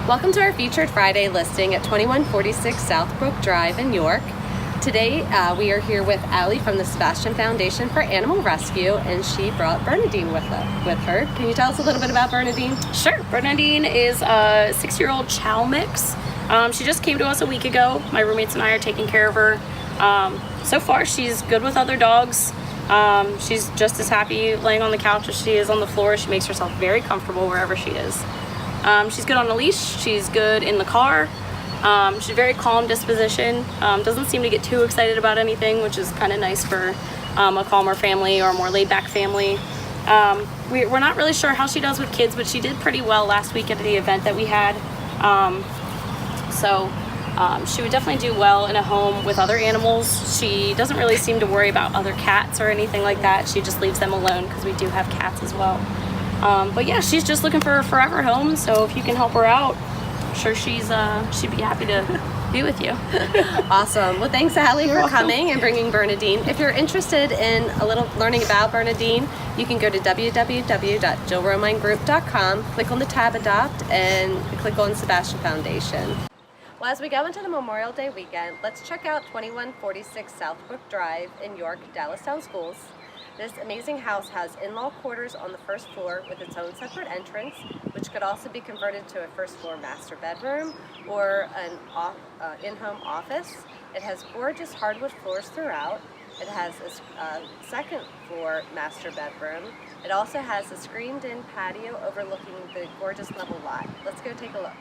Welcome to our featured Friday listing at 2146 Southbrook Drive in York. Today we are here with Allie from the Sebastian Foundation for Animal Rescue, and she brought Bernadine with her. Can you tell us a little bit about Bernadine? Sure. Bernadine is a 6-year-old chow mix. She just came to us a week ago. My roommates and I are taking care of her. So far she's good with other dogs. She's just as happy laying on the couch as she is on the floor. She makes herself very comfortable wherever she is. She's good on a leash. She's good in the car. She's a very calm disposition. Doesn't seem to get too excited about anything, which is kind of nice for a calmer family or a more laid-back family. We're not really sure how she does with kids, but she did pretty well last week at the event that we had. She would definitely do well in a home with other animals. She doesn't really seem to worry about other cats or anything like that. She just leaves them alone because we do have cats as well. But yeah, she's just looking for a forever home, so if you can help her out, I'm sure she'd be happy to be with you. Awesome. Well, thanks, Allie, for coming and bringing Bernadine. If you're interested in a little learning about Bernadine, you can go to www.jillrominegroup.com, click on the tab Adopt, and click on Sebastian Foundation. Well, as we go into the Memorial Day weekend, let's check out 2146 Southbrook Drive in York, Dallastown Schools. This amazing house has in-law quarters on the first floor with its own separate entrance, which could also be converted to a first floor master bedroom or an in-home office. It has gorgeous hardwood floors throughout. It has a second floor master bedroom. It also has a screened-in patio overlooking the gorgeous level lot. Let's go take a look.